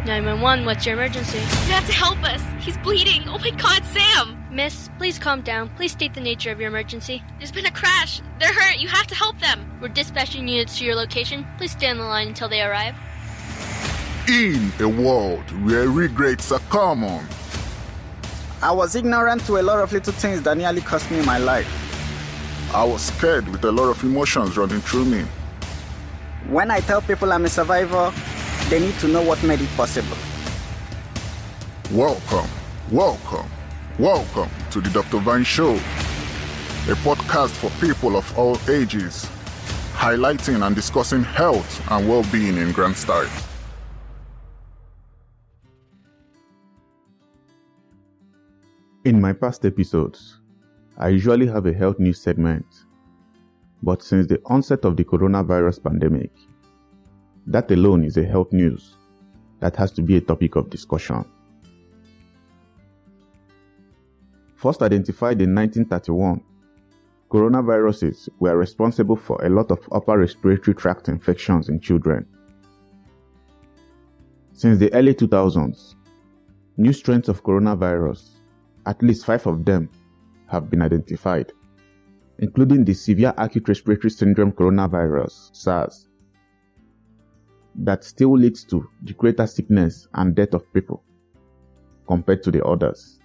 911, what's your emergency? You have to help us. He's bleeding. Oh my God, Sam! Miss, please calm down. Please state the nature of your emergency. There's been a crash. They're hurt. You have to help them. We're dispatching units to your location. Please stay on the line until they arrive. In a world where regrets are common, I was ignorant to a lot of little things that nearly cost me my life. I was scared with a lot of emotions running through me. When I tell people I'm a survivor, they need to know what made it possible. Welcome to the Dr. Vine Show, a podcast for people of all ages, highlighting and discussing health and well-being in grand style. In my past episodes, I usually have a health news segment, but since the onset of the coronavirus pandemic, that alone is a health news that has to be a topic of discussion. First identified in 1931, coronaviruses were responsible for a lot of upper respiratory tract infections in children. Since the early 2000s, new strains of coronavirus, at least 5 of them, have been identified, including the severe acute respiratory syndrome coronavirus, SARS, that still leads to the greater sickness and death of people compared to the others.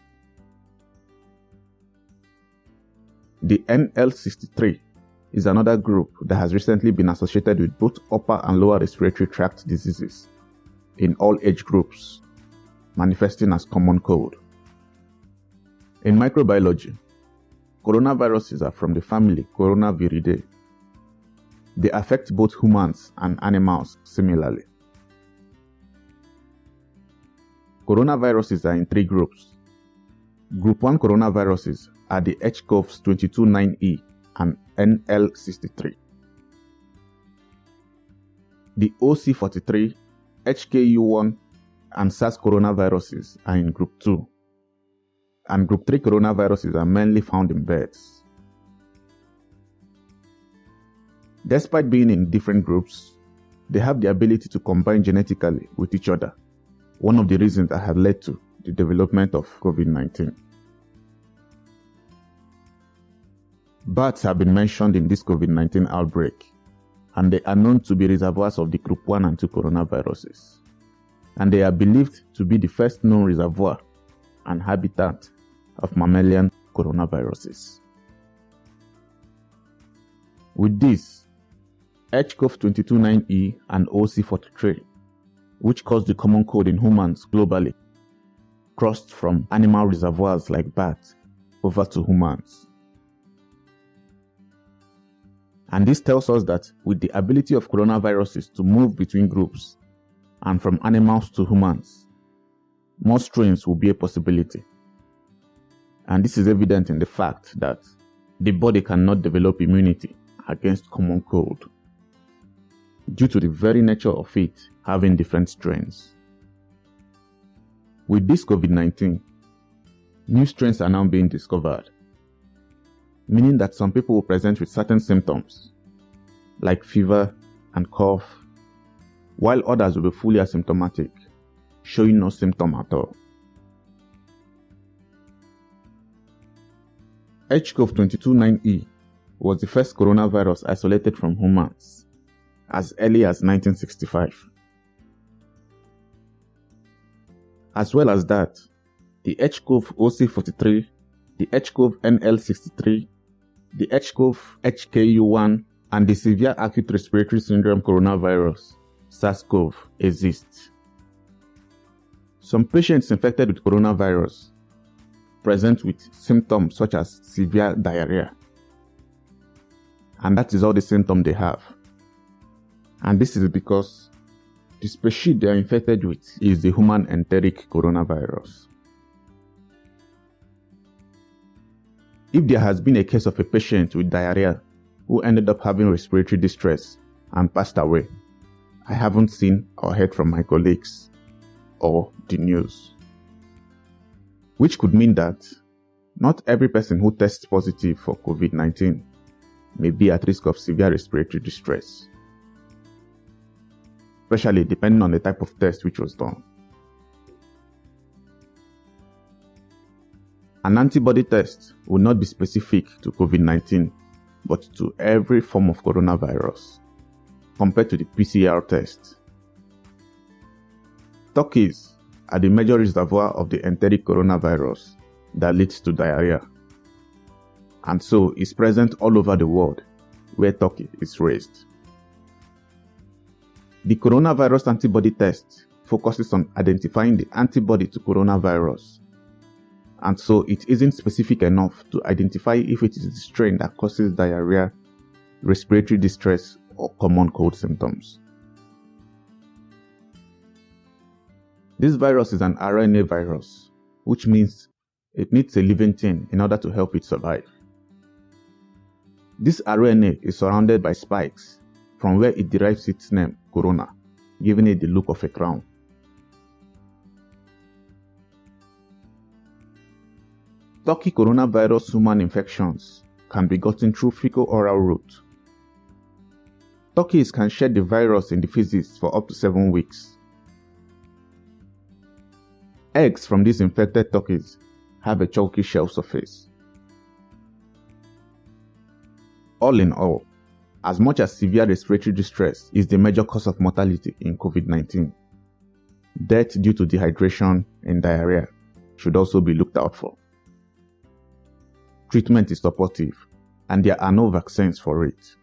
The NL63 is another group that has recently been associated with both upper and lower respiratory tract diseases in all age groups, manifesting as common cold. In microbiology, coronaviruses are from the family Coronaviridae. They affect both humans and animals similarly. Coronaviruses are in 3 groups. Group 1 coronaviruses are the HCoV 229E and NL63. The OC43, HKU1, and SARS coronaviruses are in Group 2. And Group 3 coronaviruses are mainly found in birds. Despite being in different groups, they have the ability to combine genetically with each other, one of the reasons that have led to the development of COVID-19. Bats have been mentioned in this COVID-19 outbreak, and they are known to be reservoirs of the Group 1 and 2 coronaviruses, and they are believed to be the first known reservoir and habitat of mammalian coronaviruses. With this, HCoV 229E and OC43, which cause the common cold in humans globally, crossed from animal reservoirs like bats over to humans. And this tells us that with the ability of coronaviruses to move between groups and from animals to humans, more strains will be a possibility. And this is evident in the fact that the body cannot develop immunity against common cold due to the very nature of it having different strains. With this COVID-19, new strains are now being discovered, meaning that some people will present with certain symptoms, like fever and cough, while others will be fully asymptomatic, showing no symptom at all. HCoV 229E was the first coronavirus isolated from humans as early as 1965. As well as that, the HCoV OC43, the HCoV NL63, the HCoV HKU1, and the severe acute respiratory syndrome coronavirus, SARS-CoV, exist. Some patients infected with coronavirus present with symptoms such as severe diarrhea, and that is all the symptoms they have. And this is because the species they are infected with is the human enteric coronavirus. If there has been a case of a patient with diarrhea who ended up having respiratory distress and passed away, I haven't seen or heard from my colleagues or the news. Which could mean that not every person who tests positive for COVID-19 may be at risk of severe respiratory distress, especially depending on the type of test which was done. An antibody test will not be specific to COVID-19, but to every form of coronavirus, compared to the PCR test. Turkeys are the major reservoir of the enteric coronavirus that leads to diarrhea, and so is present all over the world where turkey is raised. The coronavirus antibody test focuses on identifying the antibody to coronavirus, and so it isn't specific enough to identify if it is the strain that causes diarrhea, respiratory distress, or common cold symptoms. This virus is an RNA virus, which means it needs a living thing in order to help it survive. This RNA is surrounded by spikes, from where it derives its name, corona, giving it the look of a crown. Turkey coronavirus human infections can be gotten through fecal-oral route. Turkeys can shed the virus in the feces for up to 7 weeks. Eggs from these infected turkeys have a chalky shell surface. All in all, as much as severe respiratory distress is the major cause of mortality in COVID-19, death due to dehydration and diarrhea should also be looked out for. Treatment is supportive, and there are no vaccines for it.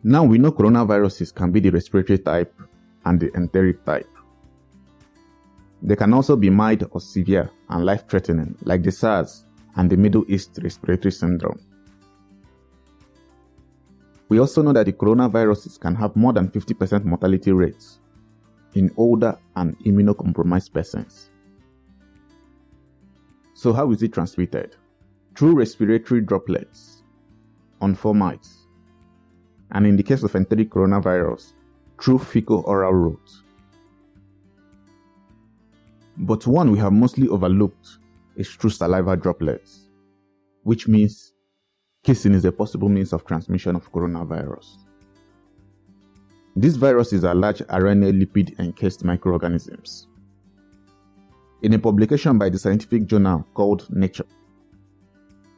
Now we know coronaviruses can be the respiratory type and the enteric type. They can also be mild or severe and life-threatening, like the SARS and the Middle East respiratory syndrome. We also know that the coronaviruses can have more than 50% mortality rates in older and immunocompromised persons. So how is it transmitted? Through respiratory droplets on fomites, and in the case of enteric coronavirus, through fecal-oral route. But one we have mostly overlooked is through saliva droplets, which means kissing is a possible means of transmission of coronavirus. These viruses are large RNA lipid encased microorganisms. In a publication by the scientific journal called Nature,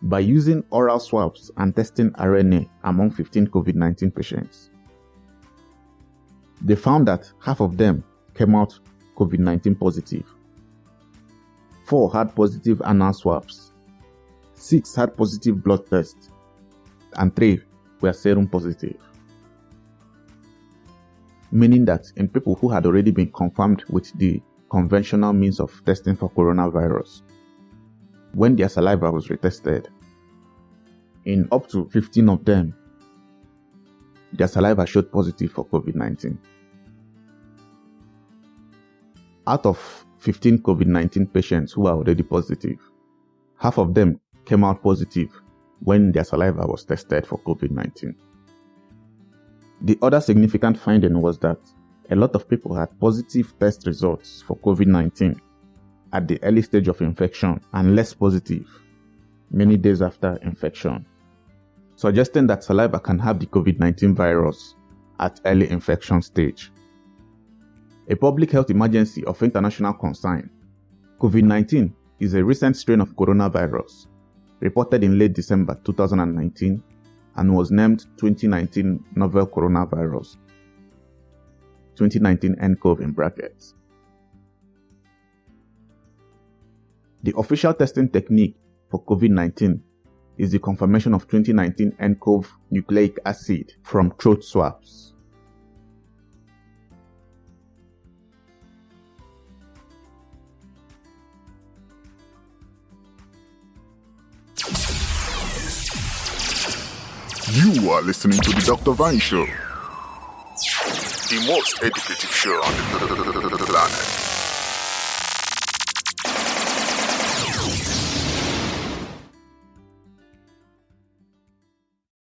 by using oral swabs and testing RNA among 15 COVID-19 patients, they found that half of them came out COVID-19 positive. 4 had positive anal swabs, 6 had positive blood tests, and 3 were serum positive. Meaning that in people who had already been confirmed with the conventional means of testing for coronavirus, when their saliva was retested, in up to 15 of them, their saliva showed positive for COVID-19. Out of 15 COVID-19 patients who are already positive, half of them came out positive when their saliva was tested for COVID-19. The other significant finding was that a lot of people had positive test results for COVID-19 at the early stage of infection and less positive many days after infection, suggesting that saliva can have the COVID-19 virus at early infection stage. A public health emergency of international concern, COVID-19 is a recent strain of coronavirus reported in late December 2019 and was named 2019 novel coronavirus, 2019 nCoV in brackets. The official testing technique for COVID-19 is the confirmation of 2019 nCoV nucleic acid from throat swabs. You are listening to the Dr. Vine Show, the most educative show on the planet.